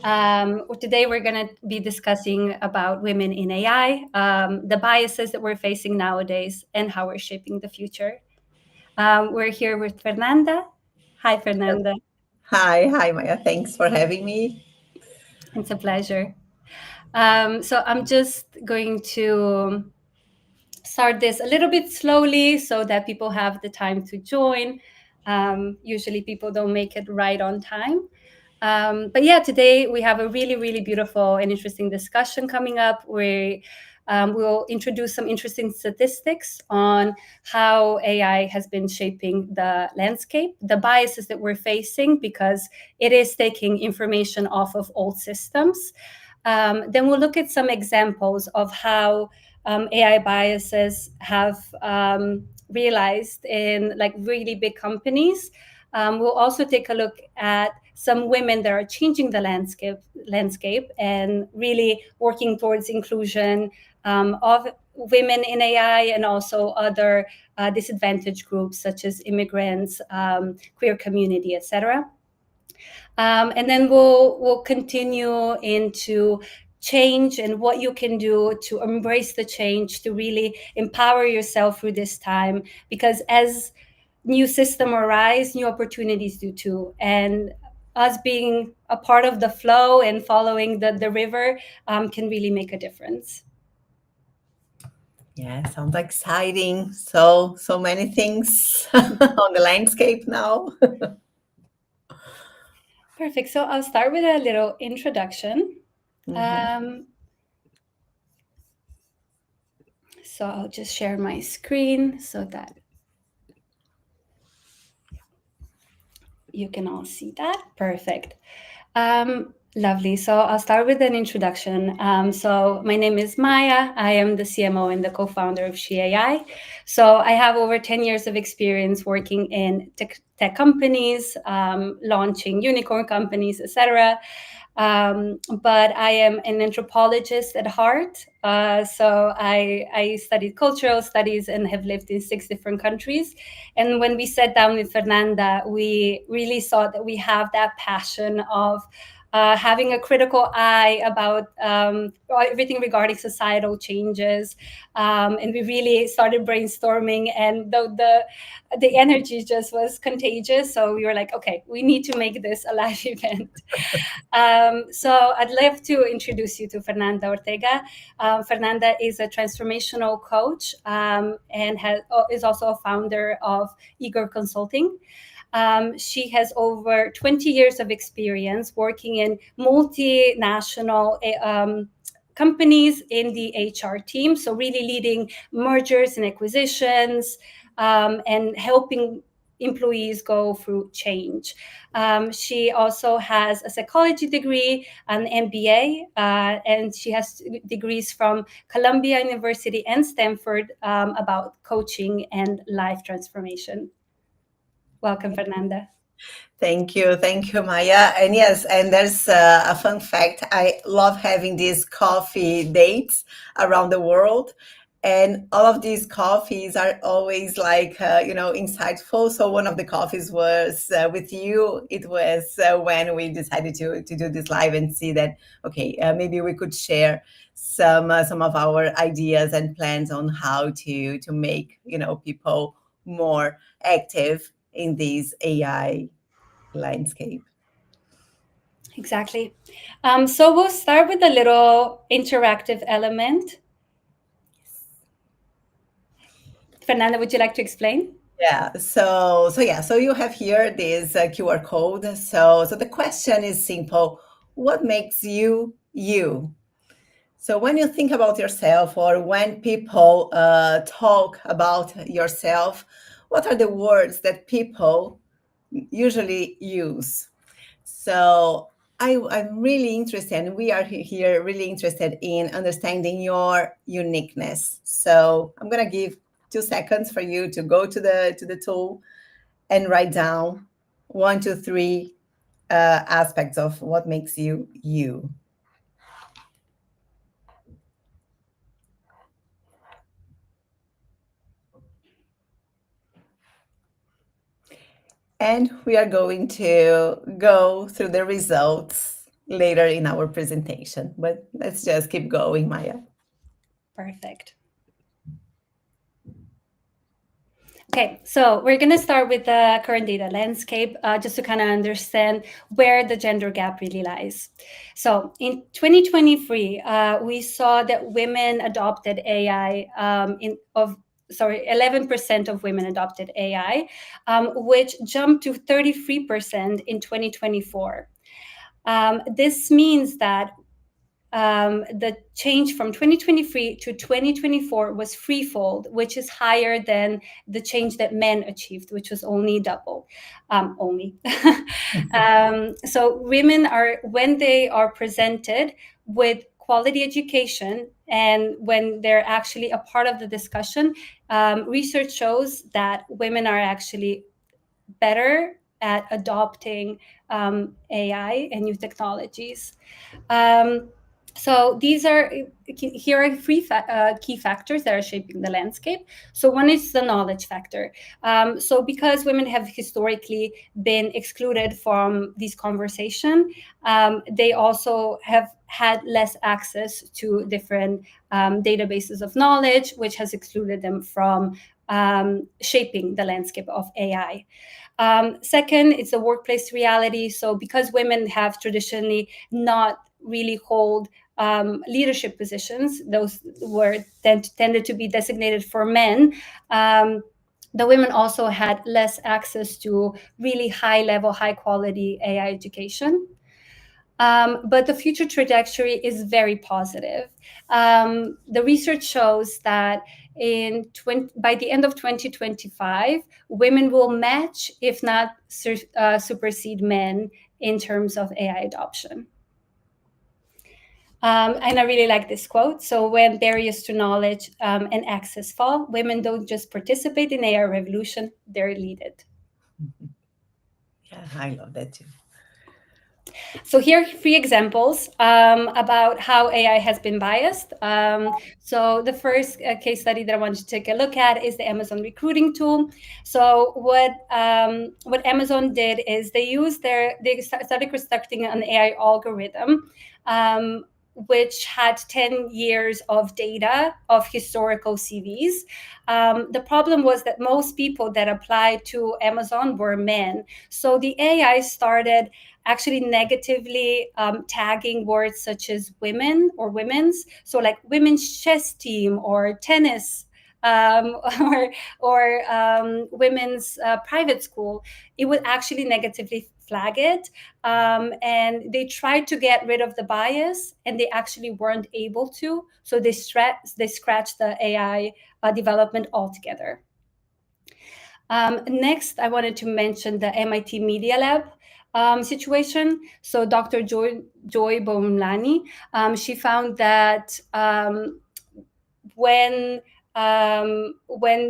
Today we're going to be discussing about women in AI, the biases that we're facing nowadays, and how we're shaping the future. We're here with Fernanda. Hi, Fernanda. Hi, Maya. Thanks for having me. It's a pleasure. So I'm just going to start this a little bit slowly so that people have the time to join. Usually people don't make it right on time. But yeah, today we have a really, really beautiful and interesting discussion coming up. We'll introduce some interesting statistics on how AI has been shaping the landscape, the biases that we're facing, because it is taking information off of old systems. Then we'll look at some examples of how AI biases have realized in like really big companies. We'll also take a look at some women that are changing the landscape and really working towards inclusion of women in AI and also other disadvantaged groups such as immigrants, queer community, etc. And then we'll continue into change and what you can do to embrace the change, to really empower yourself through this time, because as new system arise, new opportunities do too. And us being a part of the flow and following the river can really make a difference. Yeah, sounds exciting. So many things on the landscape now. Perfect. So I'll start with a little introduction. Mhm. Um, so I'll just share my screen so that you can all see that. Perfect. Lovely. So I'll start with an introduction. So my name is Maya. I am the CMO and the co-founder of She AI. So I have over 10 years of experience working in tech companies, launching unicorn companies, etc. But I am an anthropologist at heart. So I studied cultural studies and have lived in 6 different countries. And when we sat down with Fernanda, we really saw that we have that passion of having a critical eye about everything regarding societal changes. And we really started brainstorming, and the energy just was contagious. So we were like, okay, we need to make this a live event. So I'd love to introduce you to Fernanda Ortega. Fernanda is a transformational coach and is also a founder of Eager Consulting. She has over 20 years of experience working in multinational companies in the HR team. So really leading mergers and acquisitions and helping employees go through change. She also has a psychology degree, an MBA, and she has degrees from Columbia University and Stanford about coaching and life transformation. Welcome, Fernanda. Thank you, Maya. And yes, and there's a fun fact. I love having these coffee dates around the world. And all of these coffees are always like, insightful. So one of the coffees was with you. It was when we decided to do this live and see that, okay, maybe we could share some of our ideas and plans on how to make, people more active in these AI landscape. Exactly. So we'll start with a little interactive element. Fernanda, would you like to explain? Yeah. So you have here this QR code. So the question is simple. What makes you you? So when you think about yourself, or when people talk about yourself, what are the words that people usually use? So I'm really interested, and we are here really interested in understanding your uniqueness. So I'm gonna give 2 seconds for you to go to the tool and write down 1, 2, 3 aspects of what makes you you. And we are going to go through the results. later in our presentation. But let's just keep going, Maya. Perfect. Okay, so we're going to start with the current data landscape just to kind of understand where the gender gap really lies. So in 2023, we saw that women adopted AI 11% of women adopted AI, which jumped to 33% in 2024. This means that the change from 2023 to 2024 was threefold, which is higher than the change that men achieved, which was only double, only. So women are, when they are presented with quality education and when they're actually a part of the discussion, research shows that women are actually better at adopting AI and new technologies. So these are here are three key factors that are shaping the landscape. So one is the knowledge factor. So because women have historically been excluded from these conversation, they also have had less access to different databases of knowledge, which has excluded them from shaping the landscape of AI. Second, it's a workplace reality. So because women have traditionally not really hold leadership positions, those were tended to be designated for men. The women also had less access to really high level, high quality AI education. But the future trajectory is very positive. The research shows that by the end of 2025, women will match, if not supersede men in terms of AI adoption. And I really like this quote. So when barriers to knowledge and access fall, women don't just participate in AI revolution, they're lead it. Yeah, I love that too. So here are three examples about how AI has been biased. So the first case study that I want you to take a look at is the Amazon recruiting tool. So what Amazon did is they started constructing an AI algorithm which had 10 years of data of historical CVs. The problem was that most people that applied to Amazon were men. So the AI started actually negatively tagging words such as women or women's. So like women's chess team or tennis um, or women's private school. It would actually negatively flag it. And they tried to get rid of the bias and they actually weren't able to. So they scratched the AI development altogether. Next, I wanted to mention the MIT Media Lab situation. So Dr. Joy Bomlani, she found that when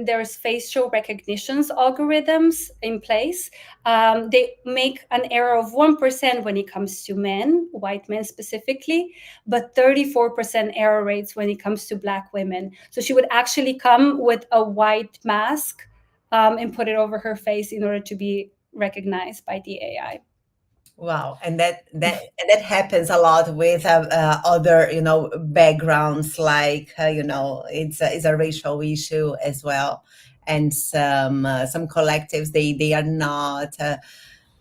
there's facial recognitions algorithms in place, they make an error of 1% when it comes to men, white men specifically, but 34% error rates when it comes to Black women. So she would actually come with a white mask and put it over her face in order to be recognized by the AI. Wow, and that happens a lot with other backgrounds, like it's a racial issue as well, and some collectives they are not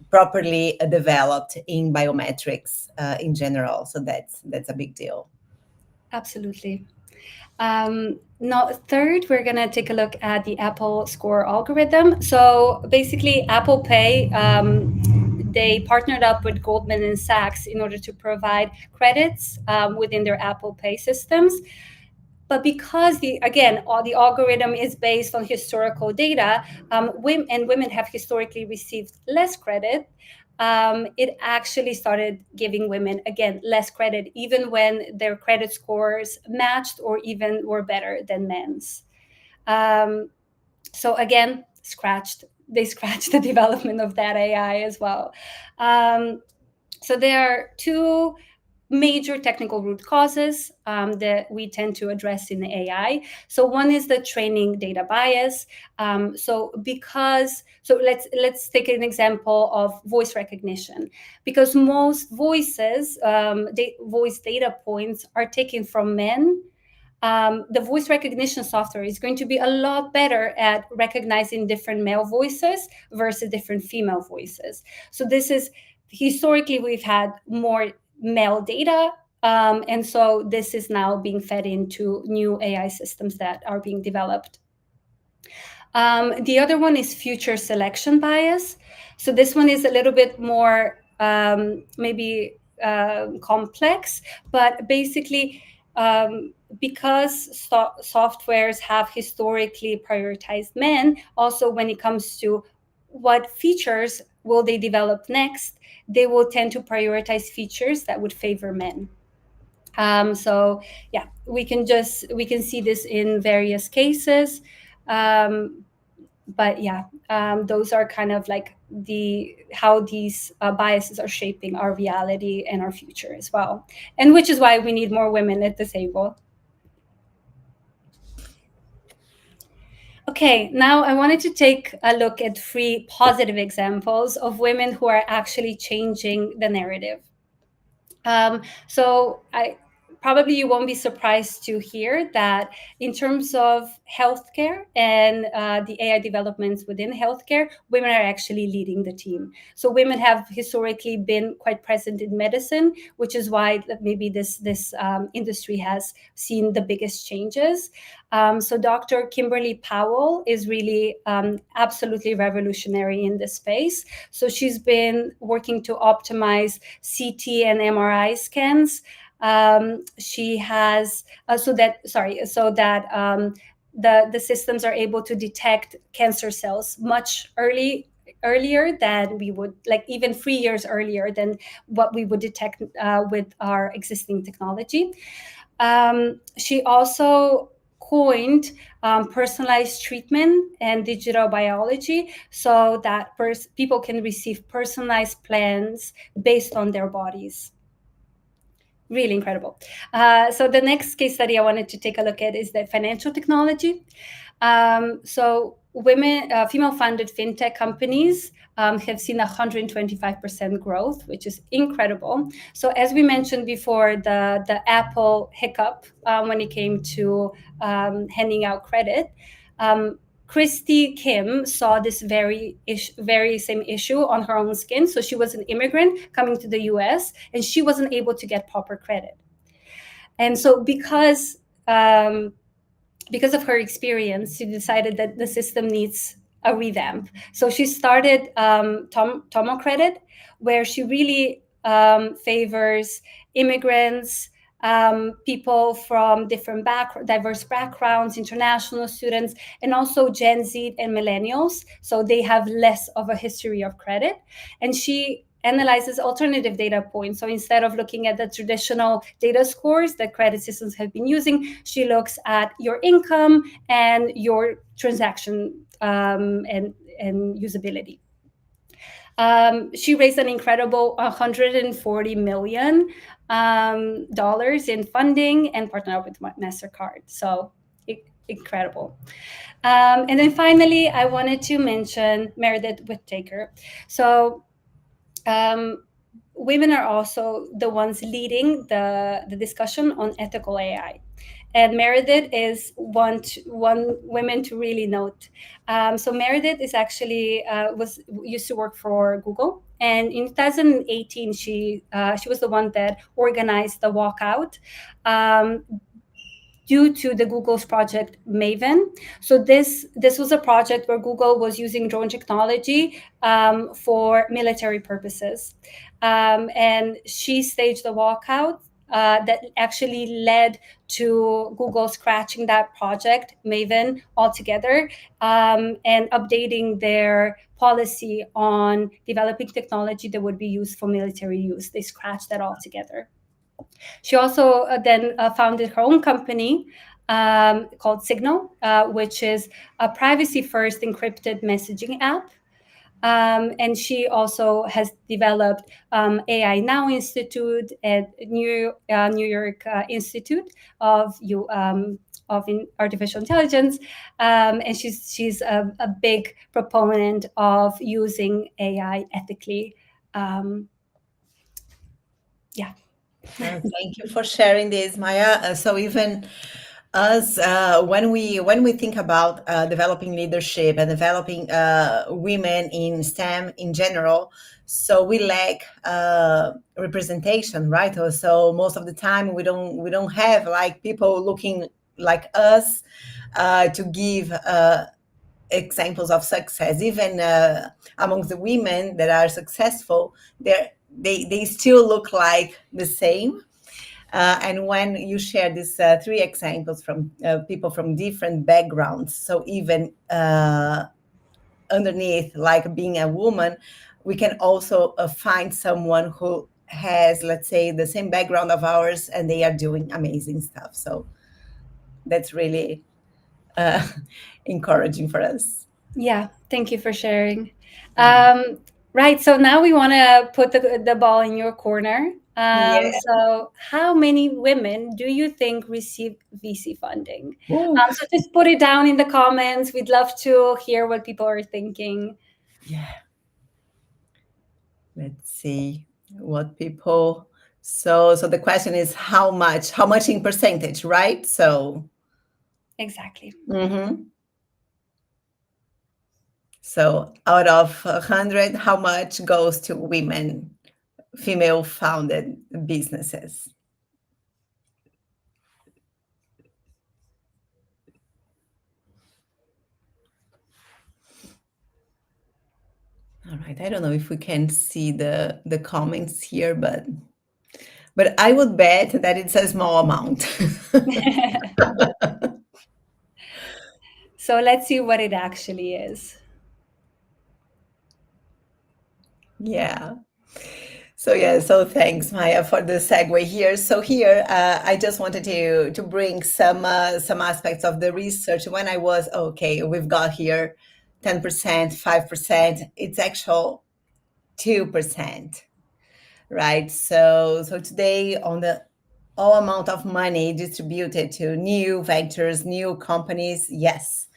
properly developed in biometrics in general, so that's a big deal. Absolutely. Now, third, we're going to take a look at the Apple Score algorithm. So basically, Apple Pay, they partnered up with Goldman and Sachs in order to provide credits within their Apple Pay systems. But because the algorithm is based on historical data, women have historically received less credit. It actually started giving women again less credit, even when their credit scores matched or even were better than men's. So again, they scratched the development of that AI as well. So there are two major technical root causes that we tend to address in AI. So one is the training data bias. Let's take an example of voice recognition, because most voices, voice data points are taken from men. The voice recognition software is going to be a lot better at recognizing different male voices versus different female voices. So this is, historically, we've had more male data. And so this is now being fed into new AI systems that are being developed. The other one is future selection bias. So this one is a little bit more maybe complex, but basically, because softwares have historically prioritized men, also when it comes to what features will they develop next, they will tend to prioritize features that would favor men. So yeah, we can see this in various cases. But yeah, those are kind of like how these biases are shaping our reality and our future as well, and which is why we need more women at the table. Okay, now I wanted to take a look at 3 positive examples of women who are actually changing the narrative. So probably you won't be surprised to hear that in terms of healthcare and the AI developments within healthcare, women are actually leading the team. So women have historically been quite present in medicine, which is why maybe this industry has seen the biggest changes. So Dr. Kimberly Powell is really absolutely revolutionary in this space. So she's been working to optimize CT and MRI scans. She has so that the systems are able to detect cancer cells much earlier than we would, like even 3 years earlier than what we would detect with our existing technology. She also coined personalized treatment and digital biology, so that people can receive personalized plans based on their bodies. Really incredible. So the next case study I wanted to take a look at is the financial technology. So female-funded fintech companies have seen 125% growth, which is incredible. So as we mentioned before, the Apple hiccup when it came to handing out credit, Christy Kim saw this very same issue on her own skin. So she was an immigrant coming to the US, and she wasn't able to get proper credit. And so because of her experience, she decided that the system needs a revamp. So she started Tomo Credit, where she really favors immigrants, people from different diverse backgrounds, international students, and also Gen Z and millennials. So they have less of a history of credit. And she analyzes alternative data points. So instead of looking at the traditional data scores that credit systems have been using, she looks at your income and your transaction and usability. She raised an incredible $140 million in funding and partnered up with MasterCard. So incredible. And then finally, I wanted to mention Meredith Whittaker. So women are also the ones leading the discussion on ethical AI. And Meredith is one woman to really note. So Meredith is actually used to work for Google, and in 2018 she was the one that organized the walkout due to the Google's project Maven. So this was a project where Google was using drone technology for military purposes, and she staged a walkout that actually led to Google scratching that project, Maven, altogether, and updating their policy on developing technology that would be used for military use. They scratched that altogether. She also then founded her own company called Signal, which is a privacy-first encrypted messaging app. And she also has developed AI Now Institute at New York Institute of Artificial Intelligence, and she's a big proponent of using AI ethically. Um, yeah. Thank you for sharing this, Maya. So even us, when we think about developing leadership and developing women in STEM in general, so we lack representation, right? So most of the time we don't have like people looking like us to give examples of success. Even among the women that are successful, they still look like the same. And when you share these three examples from people from different backgrounds, so even underneath, like being a woman, we can also find someone who has, let's say, the same background of ours, and they are doing amazing stuff. So that's really uh, encouraging for us. Yeah, thank you for sharing. Um, right, so now we want to put the ball in your corner. Yeah. So, how many women do you think receive VC funding? Ooh. So, just put it down in the comments. We'd love to hear what people are thinking. Yeah. Let's see what people. So the question is how much in percentage, right? So Exactly. mhm. So out of 100, how much goes to women, female founded businesses? All right. I don't know if we can see the comments here, but I would bet that it's a small amount. So, let's see what it actually is. Yeah. So yeah, so thanks, Maya, for the segue here. So here, I just wanted to bring some aspects of the research. When I was okay, we've got here 10%, 5%. It's actual 2%, right? So today, on the all amount of money distributed to new ventures, new companies, yes,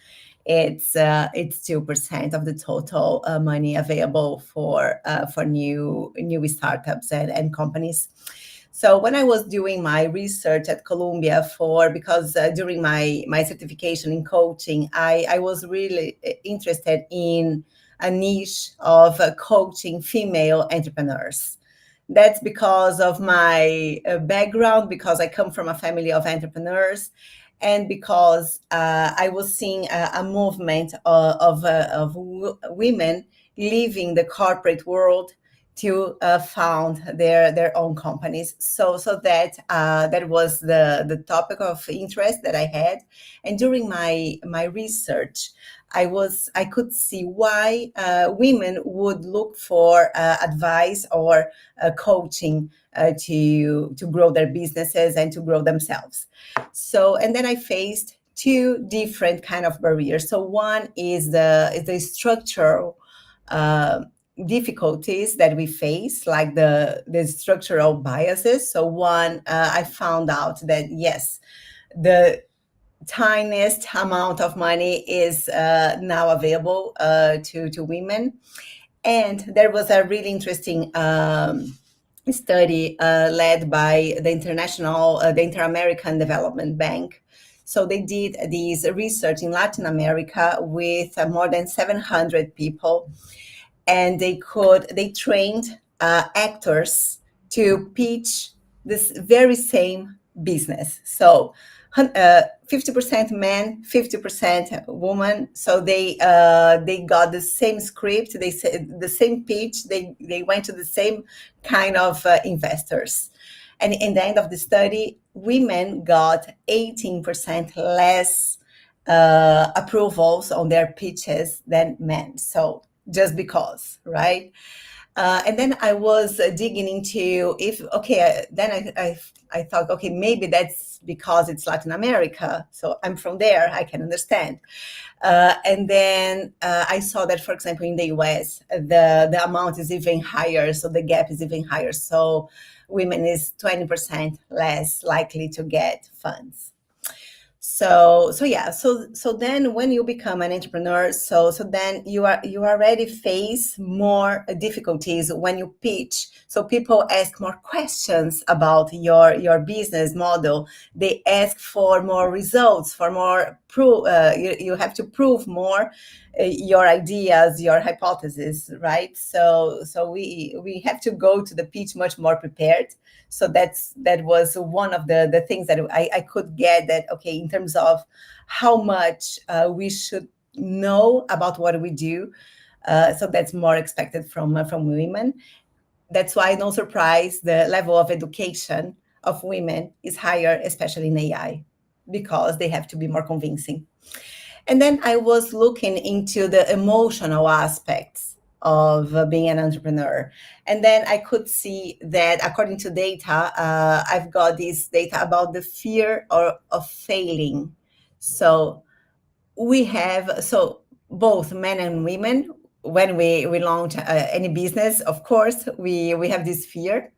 it's 2% of the total money available for new startups and companies. So when I was doing my research at Columbia for because during my certification in coaching, I was really interested in a niche of coaching female entrepreneurs. That's because of my background, because I come from a family of entrepreneurs, and because I was seeing a movement of women leaving the corporate world to found their own companies. So that was the topic of interest that I had, and during my research, I could see why women would look for advice or coaching to grow their businesses and to grow themselves. So, and then I faced two different kind of barriers. So one is the structural uh, difficulties that we face, like the structural biases. So one, I found out that yes, the tiniest amount of money is now available to women. And there was a really interesting study led by the Inter-American Development Bank. So they did this research in Latin America with more than 700 people, and they trained actors to pitch this very same business. So 50% men, 50% woman. So they got the same script, they said the same pitch, they went to the same kind of investors. And in the end of the study, women got 18% less approvals on their pitches than men. So just because, right? And then I was digging into if okay. Then I thought, okay, maybe that's because it's Latin America. So I'm from there. I can understand. And then I saw that, for example, in the US, the amount is even higher. So the gap is even higher. So women is 20% less likely to get funds. So then when you become an entrepreneur, so then you already face more difficulties when you pitch. So people ask more questions about your business model. They ask for more results, for more proof. You have to prove more your ideas, your hypotheses, right? So we have to go to the pitch much more prepared. So that was one of the things that I could get, that okay, in terms of how much we should know about what we do. So that's more expected from women. That's why, no surprise, the level of education of women is higher, especially in AI, because they have to be more convincing. And then I was looking into the emotional aspects of being an entrepreneur. And then I could see that, according to data, I've got this data about the fear of failing. So so both men and women, when we launch any business, of course, we have this fear.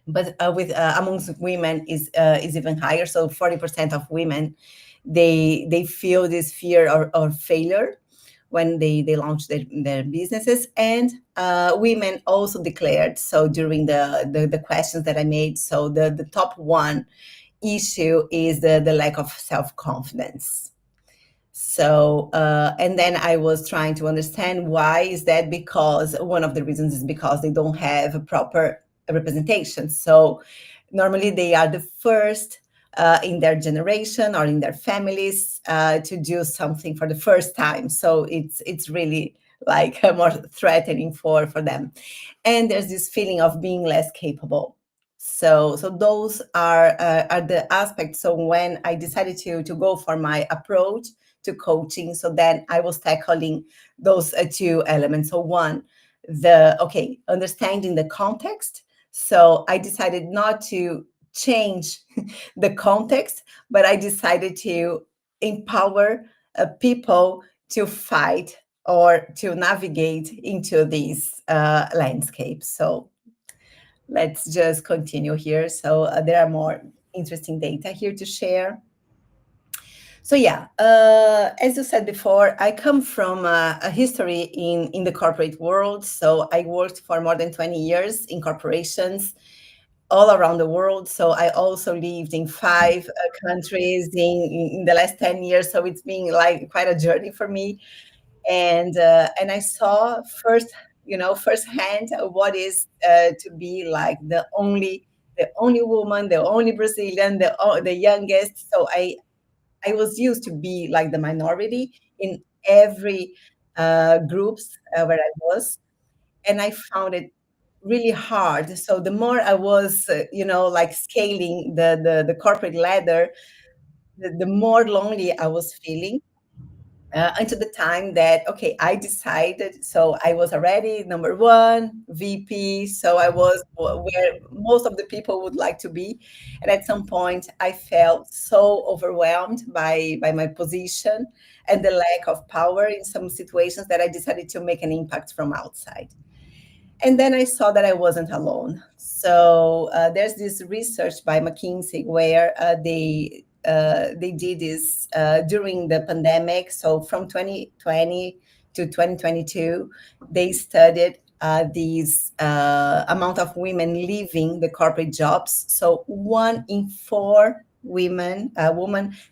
But with amongst women is even higher. So 40% of women, they feel this fear or failure when they launch their businesses. And women also declared, so during the questions that I made, so the top one issue is the lack of self-confidence. So and then I was trying to understand why is that. Because one of the reasons is because they don't have a proper representation. So normally they are the first in their generation or in their families to do something for the first time. So it's really like more threatening for them. And there's this feeling of being less capable. So those are the aspects. So when I decided to go for my approach to coaching, so then I was tackling those two elements. So one, understanding the context. So I decided not to change the context, but I decided to empower people to fight or to navigate into these landscapes. So let's just continue here. So there are more interesting data here to share. So yeah, as you said before, I come from a history in the corporate world. So I worked for more than 20 years in corporations all around the world. So I also lived in five countries in the last 10 years. So it's been like quite a journey for me. And I saw firsthand what is to be like the only woman, the only Brazilian, the youngest. So I was used to be like the minority in every groups where I was, and I found it really hard. So the more I was, like scaling the corporate ladder, the more lonely I was feeling. Until the time that okay, I decided. So I was already number one VP. So I was where most of the people would like to be, and at some point I felt so overwhelmed by my position and the lack of power in some situations that I decided to make an impact from outside. And then I saw that I wasn't alone. So there's this research by McKinsey where they did this during the pandemic. So from 2020 to 2022, they studied these amount of women leaving the corporate jobs. So 1 in 4 women,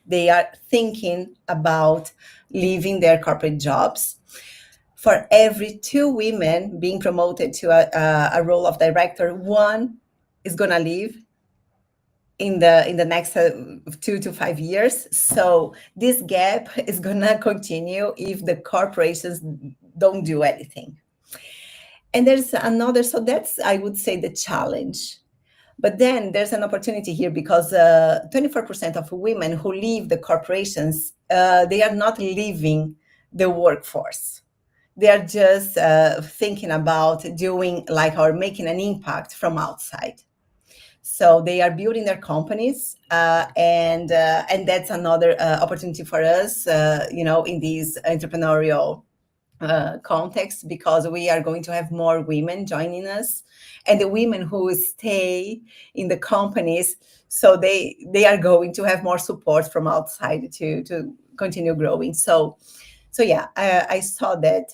they are thinking about leaving their corporate jobs. For every 2 women being promoted to a role of director, one is going to leave in the next 2 to 5 years. So this gap is going to continue if the corporations don't do anything. And there's another, so that's, I would say, the challenge. But then there's an opportunity here because 24% of women who leave the corporations, they are not leaving the workforce. they are just thinking about doing like or making an impact from outside. So they are building their companies, and that's another opportunity for us, in these entrepreneurial context, because we are going to have more women joining us, and the women who stay in the companies, so they are going to have more support from outside to continue growing. So yeah, I saw that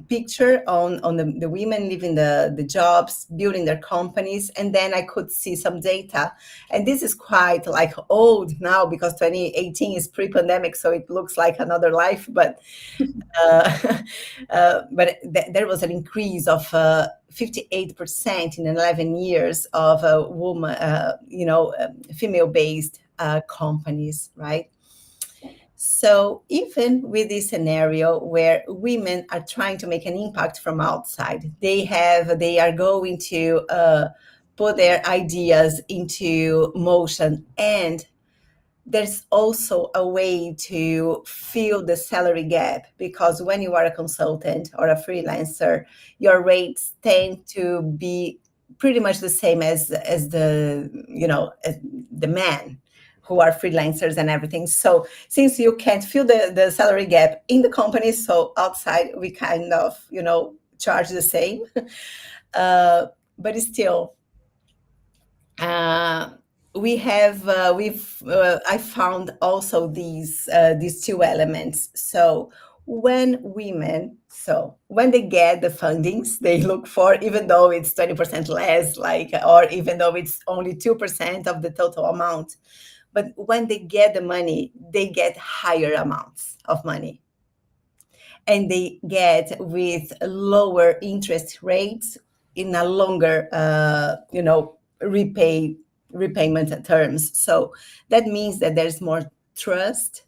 picture on the women leaving the jobs, building their companies, and then I could see some data. And this is quite like old now, because 2018 is pre-pandemic, so it looks like another life. But uh, there was an increase of 58% in 11 years of woman, female-based companies, right? So even with this scenario where women are trying to make an impact from outside, they are going to put their ideas into motion, and there's also a way to fill the salary gap, because when you are a consultant or a freelancer, your rates tend to be pretty much the same as as the men who are freelancers and everything. So since you can't fill the salary gap in the company, so outside we kind of charge the same. But still, uh, we've I found also these two elements. So when they get the fundings they look for, even though it's 20% less, like, or even though it's only 2% of the total amount, but when they get the money, they get higher amounts of money, and they get with lower interest rates in a longer, repayment terms. So that means that there's more trust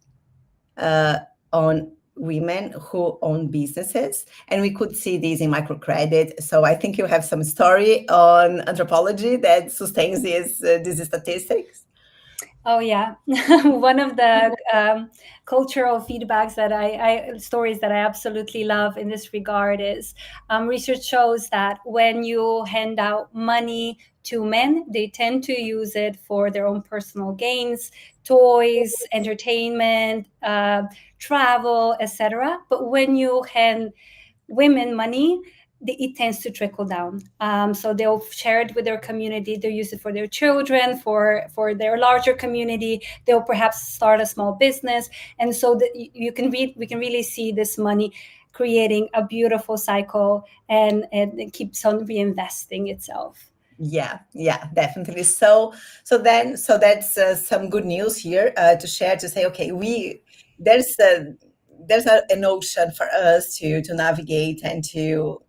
uh, on women who own businesses, and we could see this in microcredit. So I think you have some story on anthropology that sustains these statistics. Oh yeah, one of the cultural feedbacks that I stories that I absolutely love in this regard is research shows that when you hand out money to men, they tend to use it for their own personal gains, toys, entertainment, travel, etc. But when you hand women money, it tends to trickle down. So they'll share it with their community. They'll use it for their children, for their larger community. They'll perhaps start a small business, and so that we can really see this money creating a beautiful cycle, and it keeps on reinvesting itself. Yeah, definitely. So that's some good news here to share, to say, okay, we there's a an ocean for us to navigate and to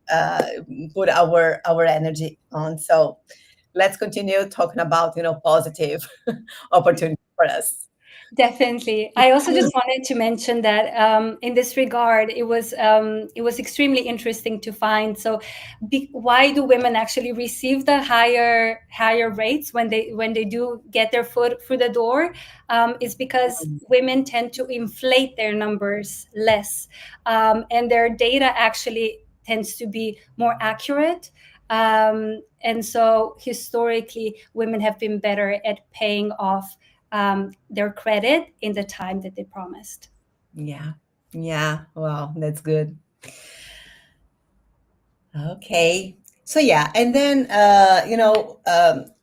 put our energy on. So let's continue talking about positive opportunity for us. Definitely. I also just wanted to mention that in this regard, it was extremely interesting to find. So, why do women actually receive the higher rates when they do get their foot through the door? Is because women tend to inflate their numbers less, and their data actually tends to be more accurate. And so, historically, women have been better at paying off their credit in the time that they promised. Yeah, yeah. Wow, that's good. Okay. So yeah, and then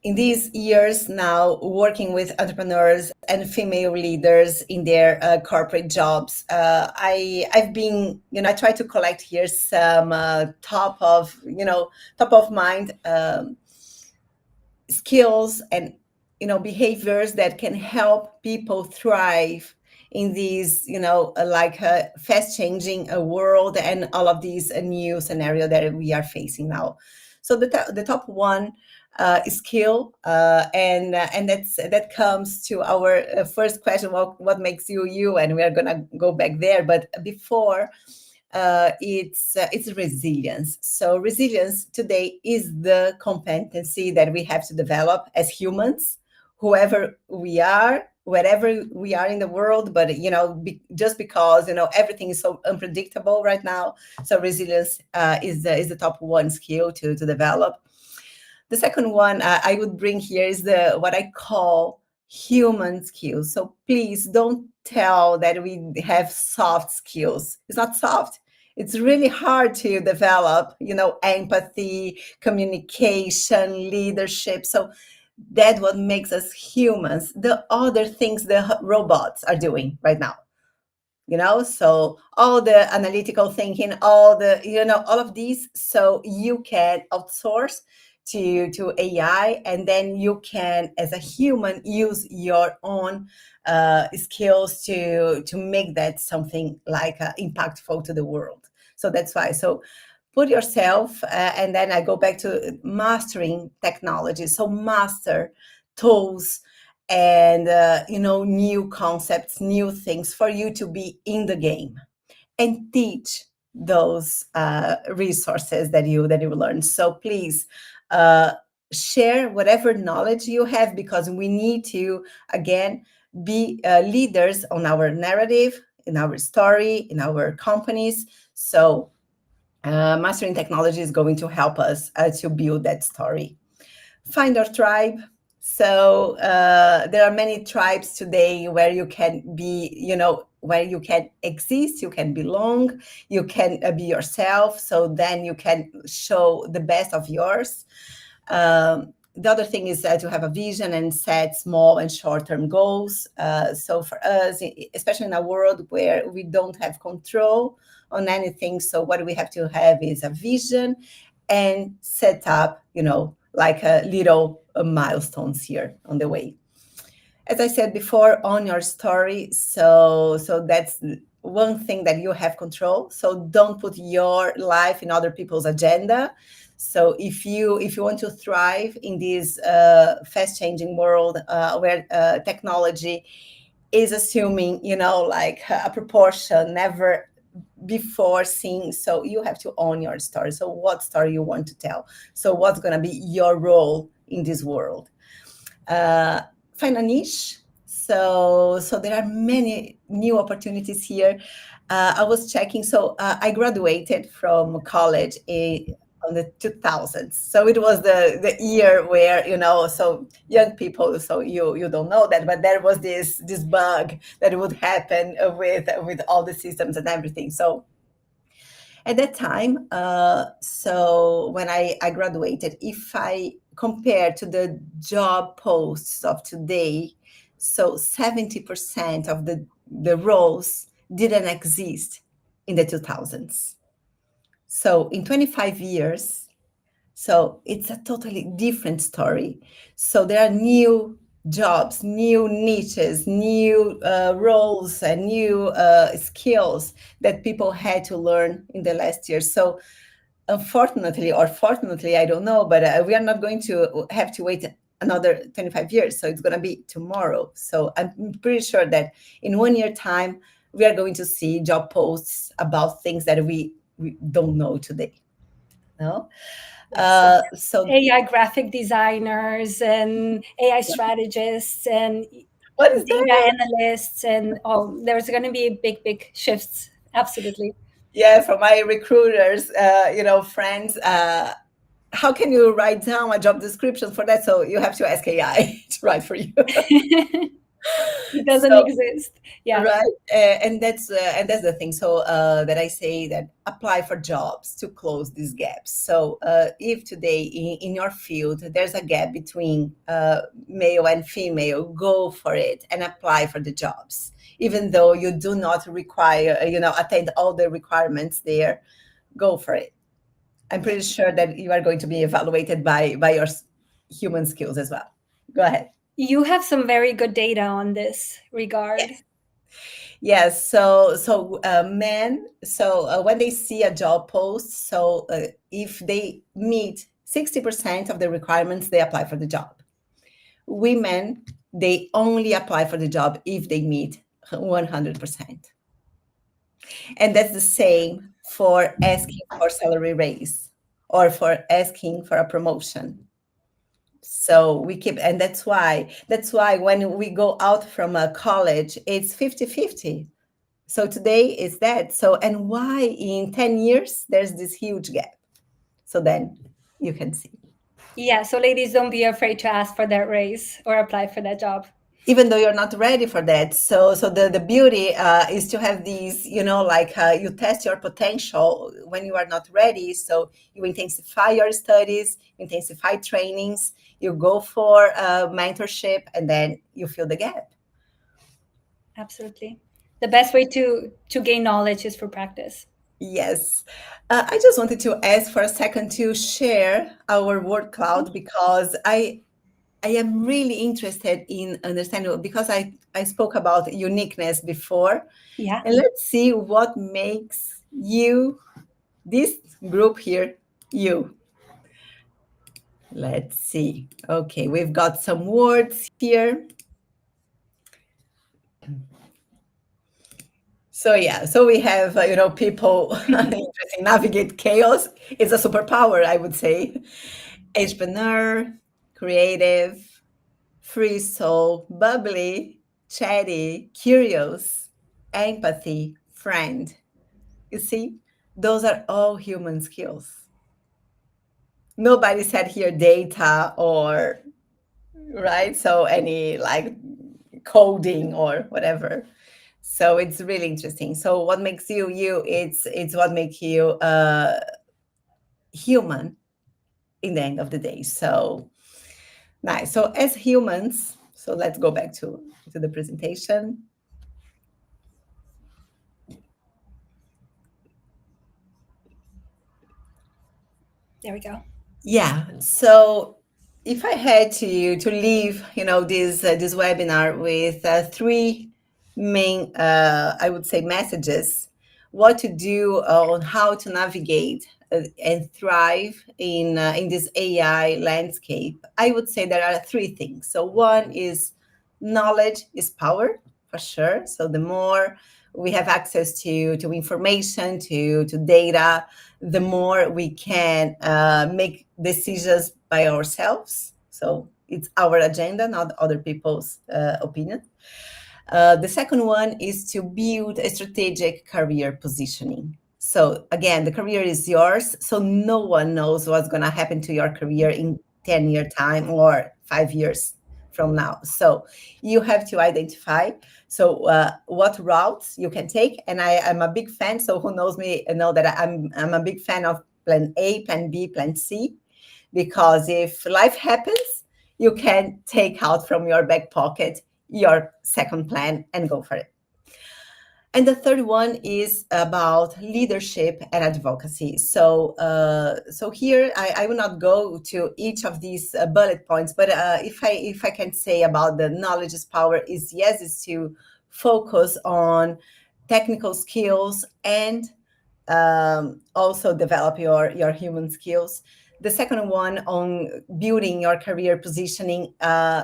in these years now, working with entrepreneurs and female leaders in their corporate jobs, I've been I try to collect here some top of mind skills and behaviors that can help people thrive in these like fast changing world and all of these new scenario that we are facing now. So the top one skill, and that comes to our first question: what makes you you? And we are gonna go back there, but before, it's resilience. So resilience today is the competency that we have to develop as humans, whoever we are, wherever we are in the world. But just because everything is so unpredictable right now, so resilience is the top one skill to develop. The second one I would bring here is the what I call human skills. So please don't tell that we have soft skills. It's not soft. It's really hard to develop, empathy, communication, leadership. So that's what makes us humans. The other things the robots are doing right now, so all the analytical thinking, all of these, so you can outsource to AI, and then you can, as a human, use your own skills to make that something like impactful to the world. So that's why, so put yourself, and then I go back to mastering technology. So master tools and new concepts, new things for you to be in the game, and teach those resources that you learn. So please uh, share whatever knowledge you have, because we need to, again, be leaders on our narrative, in our story, in our companies. So mastering technology is going to help us to build that story. Find our tribe. So there are many tribes today where you can be, where you can exist, you can belong, you can be yourself. So then you can show the best of yours. The other thing is to have a vision and set small and short-term goals. So for us, especially in a world where we don't have control on anything, so what we have to have is a vision and set up, like a little milestones here on the way. As I said before, on your story. So that's one thing that you have control. So don't put your life in other people's agenda. So if you want to thrive in this fast changing world where technology is assuming, like a proportion never before seen, so you have to own your story. So what story you want to tell? So what's going to be your role in this world? uh, Find a niche. So there are many new opportunities here. I was checking. So I graduated from college on the 2000s. So it was the year where, so young people, so you don't know that, but there was this bug that would happen with all the systems and everything. So at that time, so when I graduated, if I compare to the job posts of today, so 70% of the roles didn't exist in the 2000s. So in 25 years, so it's a totally different story. So there are new jobs, new niches, new roles, and new skills that people had to learn in the last year. So unfortunately, or fortunately, I don't know, but we are not going to have to wait another 25 years. So it's going to be tomorrow. So I'm pretty sure that in 1 year time, we are going to see job posts about things that we don't know today. No? Yes, and So AI graphic designers and AI strategists and what is data that? analysts, and there's going to be big shifts. Absolutely. Yeah, from my recruiters, friends. How can you write down a job description for that? So you have to ask AI to write for you. It doesn't So exist. Yeah. right, and that's the thing. So that I say that apply for jobs to close these gaps. So if today in your field there's a gap between male and female, go for it and apply for the jobs, even though you do not require, attend all the requirements there. Go for it. I'm pretty sure that you are going to be evaluated by your human skills as well. Go ahead. You have some very good data on this regard. Yes. Yes. So men. So when they see a job post, so if they meet 60% of the requirements, they apply for the job. Women, they only apply for the job if they meet 100%, and that's the same for asking for salary raise or for asking for a promotion. So we keep, and that's why when we go out from a college, it's 50-50. So today is that. So, and why in 10 years, there's this huge gap. So then you can see. Yeah, so ladies, don't be afraid to ask for that raise or apply for that job. Even though you're not ready for that, so the beauty is to have these, like you test your potential when you are not ready. So you intensify your studies, intensify trainings, you go for mentorship, and then you fill the gap. Absolutely. The best way to gain knowledge is for practice. Yes. I just wanted to ask for a second to share our word cloud, because I am really interested in understanding, because I spoke about uniqueness before. Yeah. And let's see what makes you, this group here, you. Let's see. Okay, we've got some words here. So yeah, so we have people interesting, navigate chaos. It's a superpower, I would say. Entrepreneur, creative, free soul, bubbly, chatty, curious, empathy, friend. You see, those are all human skills. Nobody said here data or, right? So any like coding or whatever. So it's really interesting. So what makes you you? It's what makes you human in the end of the day. So nice. So as humans, so let's go back to the presentation. There we go. Yeah. So if I had to leave, this webinar with three main, I would say, messages, what to do on how to navigate and thrive in this AI landscape, I would say there are three things. So one is knowledge is power, for sure. So the more we have access to information, to data, the more we can make decisions by ourselves. So it's our agenda, not other people's opinion. The second one is to build a strategic career positioning. So again, the career is yours. So no one knows what's going to happen to your career in 10-year time or 5 years from now. So you have to identify what routes you can take. And I'm a big fan. So who knows me know that I'm a big fan of plan A, plan B, plan C, because if life happens, you can take out from your back pocket your second plan and go for it. And the third one is about leadership and advocacy. So here I will not go to each of these bullet points, but if I can say about the knowledge is power, is yes, is to focus on technical skills and also develop your human skills. The second one on building your career positioning,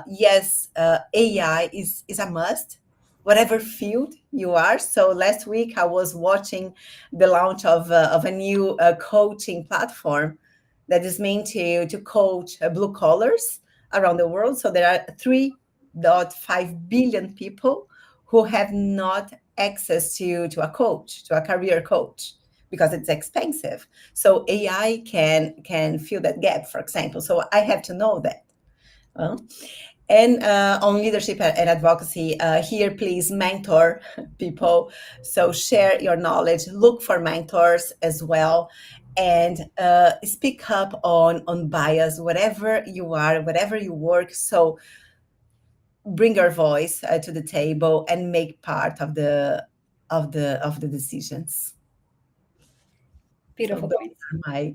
yes, AI is a must, whatever field you are. So last week I was watching the launch of a new coaching platform that is meant to coach blue collars around the world. So there are 3.5 billion people who have not access to a coach, to a career coach, because it's expensive. So AI can fill that gap, for example. So I have to know that. Well, and on leadership and advocacy, here, please mentor people. So share your knowledge, look for mentors as well, and speak up on bias, whatever you are, whatever you work. So bring your voice to the table and make part of the decisions. So Beautiful those points. are my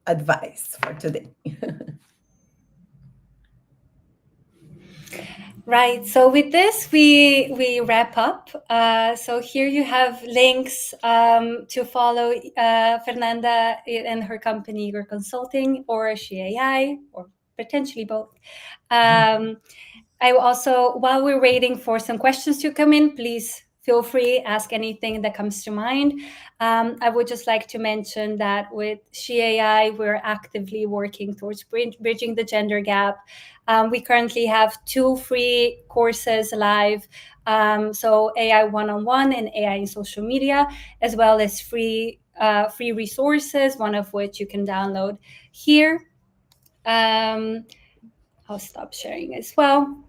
advice for today. Right. So with this, we wrap up. So here you have links to follow Fernanda and her company, Your Consulting, or She AI, or potentially both. I will also, while we're waiting for some questions to come in, please Feel free, ask anything that comes to mind. I would just like to mention that with SheAI, we're actively working towards bridging the gender gap. We currently have 2 free courses live. So AI one-on-one and AI in social media, as well as free resources, one of which you can download here. I'll stop sharing as well.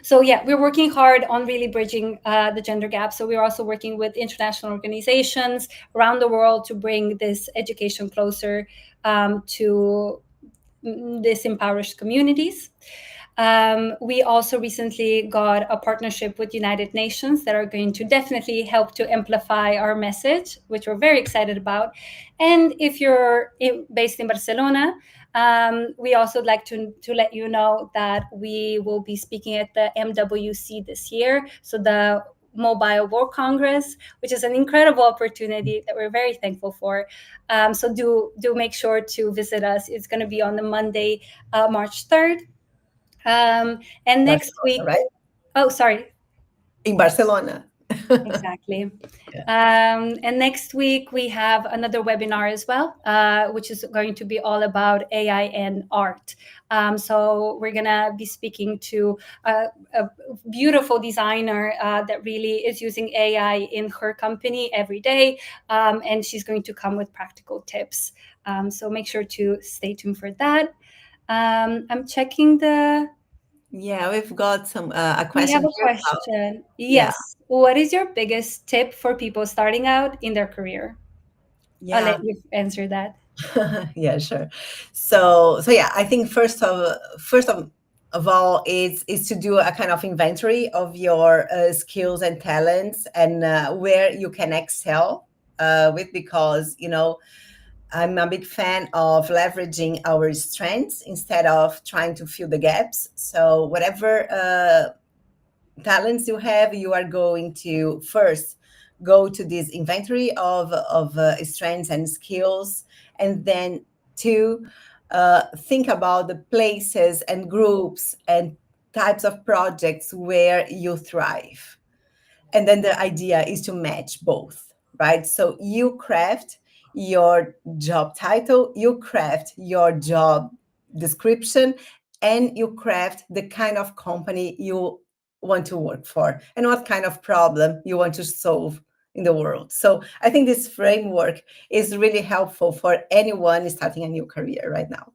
So yeah, we're working hard on really bridging the gender gap. So we're also working with international organizations around the world to bring this education closer to disempowered communities. We also recently got a partnership with United Nations that are going to definitely help to amplify our message, which we're very excited about. And if you're based in Barcelona, we also like to let you know that we will be speaking at the MWC this year. So the Mobile World Congress, which is an incredible opportunity that we're very thankful for. So do make sure to visit us. It's going to be on the Monday, March 3rd. And next Barcelona, week, right? oh, sorry, In Barcelona. exactly. Yeah. And next week we have another webinar as well, which is going to be all about AI and art. So we're gonna be speaking to a beautiful designer that really is using AI in her company every day, and she's going to come with practical tips. So make sure to stay tuned for that. I'm checking the. Yeah, we've got some a We have question a here about, question. yeah, Yes. What is your biggest tip for people starting out in their career? I'll yeah. let you answer that. Yeah, sure. So yeah, I think first of all is to do a kind of inventory of your skills and talents, and where you can excel with, because I'm a big fan of leveraging our strengths instead of trying to fill the gaps. So whatever talents you have, you are going to first go to this inventory of strengths and skills, and then to think about the places and groups and types of projects where you thrive. And then the idea is to match both, right? So you craft your job title, you craft your job description, and you craft the kind of company you want to work for and what kind of problem you want to solve in the world. So I think this framework is really helpful for anyone starting a new career right now.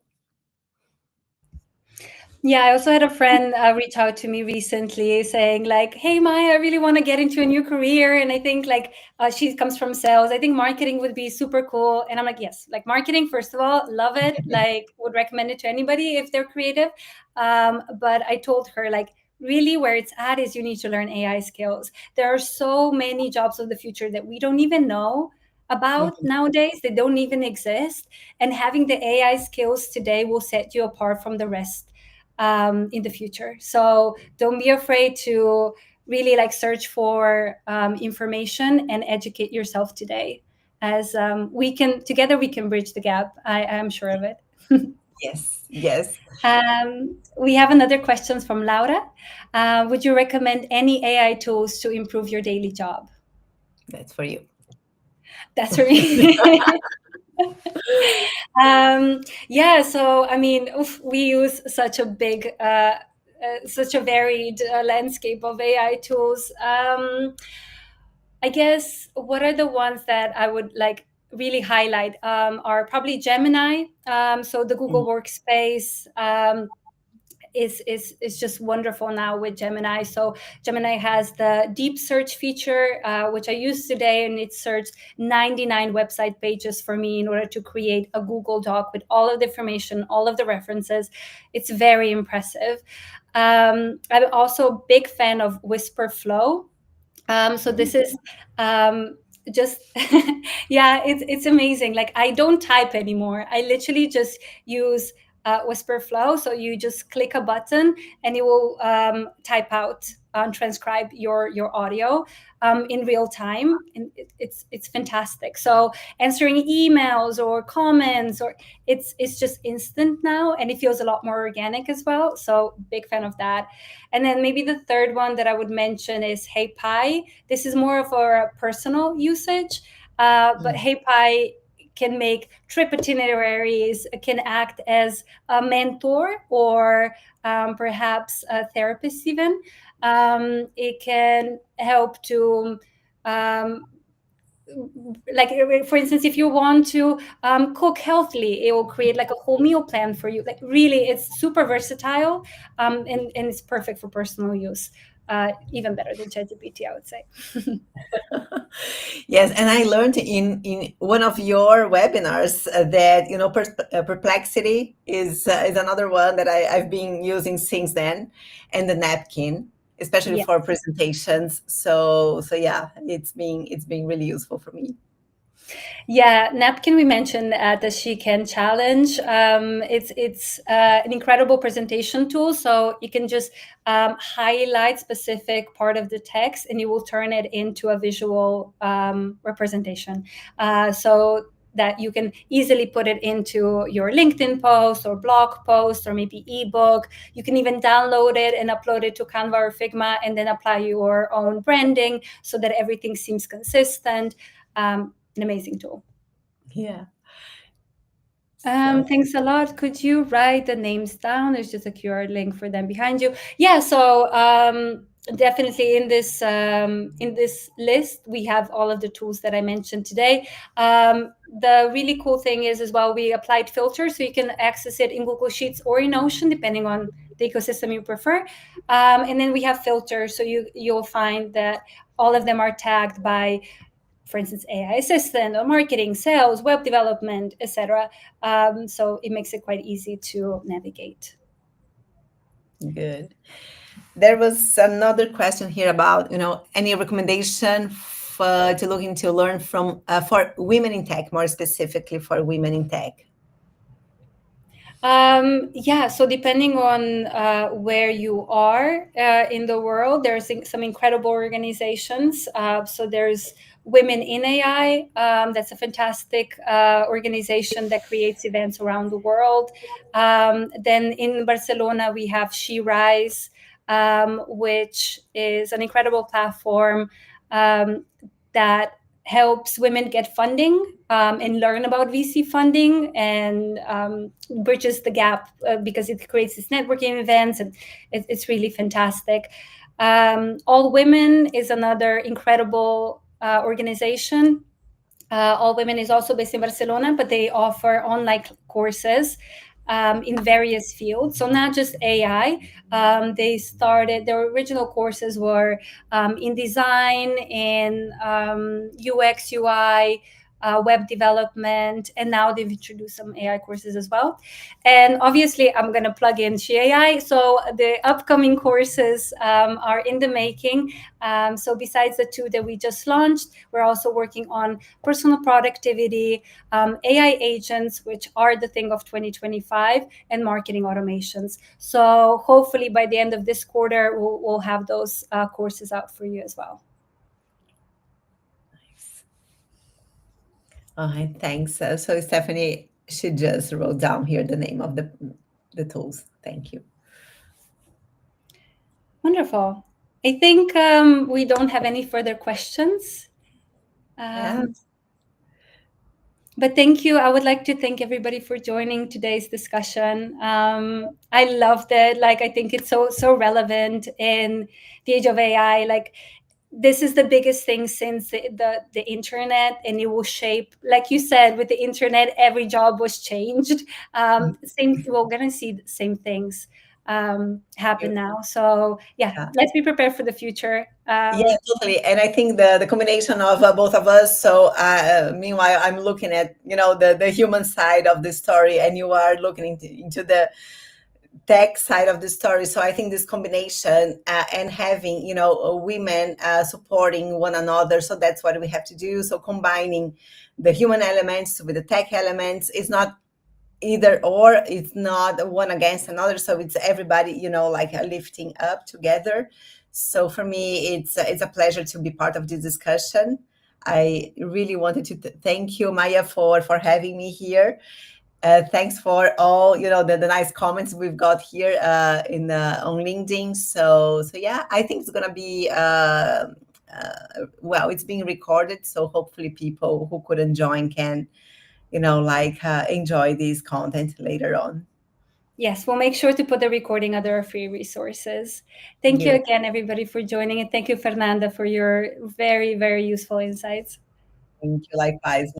Yeah, I also had a friend reach out to me recently saying like, "Hey, Maya, I really want to get into a new career, and I think like she comes from sales. I think marketing would be super cool." And I'm like, "Yes, like marketing. First of all, love it. Like, would recommend it to anybody if they're creative." But I told her like, really, where it's at is you need to learn AI skills. There are so many jobs of the future that we don't even know about Mhm. nowadays. They don't even exist, and having the AI skills today will set you apart from the rest in the future. So don't be afraid to really like search for information and educate yourself today. As we can together, we can bridge the gap. I am sure of it. Yes, yes, We have another question from Laura. Would you recommend any AI tools to improve your daily job? that's for you. That's for me. Yeah, so I mean, oof, we use such a varied landscape of AI tools. I guess what are the ones that I would like really highlight are probably Gemini. So the Mm. Google Workspace. Is just wonderful now with Gemini. So Gemini has the deep search feature, which I used today, and it searched 99 website pages for me in order to create a Google Doc with all of the information, all of the references. It's very impressive. I'm also a big fan of Whisper Flow. So this is just yeah, it's amazing. Like I don't type anymore. I literally just use Whisper Flow. So you just click a button and it will type out and transcribe your audio in real time, and it's fantastic. So answering emails or comments, or it's just instant now, and it feels a lot more organic as well. So big fan of that. And then maybe the third one that I would mention is Hey Pi. This is more of a personal usage, but Hey Pi can make trip itineraries, can act as a mentor or perhaps a therapist even. It can help to like, for instance, if you want to cook healthily, it will create like a whole meal plan for you. Like, really, it's super versatile, and it's perfect for personal use. Even better than ChatGPT, I would say. Yes, and I learned in one of your webinars that perplexity is another one that I've been using since then, and the napkin, especially Yeah. for presentations. So yeah, it's been really useful for me. Yeah, Napkin, we mentioned the She Can Challenge. It's an incredible presentation tool. So you can just highlight specific part of the text, and you will turn it into a visual representation. So that you can easily put it into your LinkedIn post or blog post or maybe ebook. You can even download it and upload it to Canva or Figma, and then apply your own branding so that everything seems consistent. An amazing tool. Yeah. So Thanks a lot. Could you write the names down? There's just a QR link for them behind you. Yeah, so definitely in this list we have all of the tools that I mentioned today. The really cool thing is as well, we applied filters, so you can access it in Google Sheets or in Notion, depending on the ecosystem you prefer. And then we have filters, so you'll find that all of them are tagged by, for instance, AI assistant or marketing, sales, web development, etc. So it makes it quite easy to navigate. good. There was another question here about any recommendation to look into, learn from for women in tech, more specifically for women in tech. Yeah, so depending on where you are in the world, there's some incredible organizations. So there's Women in AI. That's a fantastic organization that creates events around the world. Then in Barcelona, we have She Rise, which is an incredible platform that helps women get funding and learn about VC funding, and bridges the gap because it creates these networking events, and it's really fantastic. All Women is another incredible organization. All Women is also based in Barcelona, but they offer online courses in various fields. So not just AI. Their original courses were in design, in UX, UI, web development, and now they've introduced some AI courses as well. And obviously, I'm going to plug in She AI. So the upcoming courses are in the making. So besides the two that we just launched, we're also working on personal productivity, AI agents, which are the thing of 2025, and marketing automations. So hopefully by the end of this quarter, we'll have those courses out for you as well. Nice. All right, thanks. So Stephanie, she just wrote down here the name of the tools. Thank you. Wonderful. I think we don't have any further questions. Yeah. But thank you. I would like to thank everybody for joining today's discussion. I loved it. Like, I think it's so relevant in the age of AI. Like, this is the biggest thing since the internet, and it will shape, like you said, with the internet, every job was changed. We're gonna see the same things happen now. So yeah, Yeah. let's be prepared for the future. Yeah, totally. And I think the combination of both of us. So meanwhile, I'm looking at the human side of the story, and you are looking into the tech side of the story. So I think this combination and having women supporting one another. So that's what we have to do. So combining the human elements with the tech elements is not either or, it's not one against another, so it's everybody, like lifting up together. So for me, it's a pleasure to be part of this discussion. I really wanted to thank you, Maya, for having me here. Thanks for all the nice comments we've got here in on LinkedIn. So yeah, I think it's gonna be well, it's being recorded, so hopefully people who couldn't join can like enjoy this content later on. Yes, we'll make sure to put the recording under our free resources. Thank you You, again, everybody, for joining, and thank you, Fernanda, for your very, very useful insights. thank you, likewise.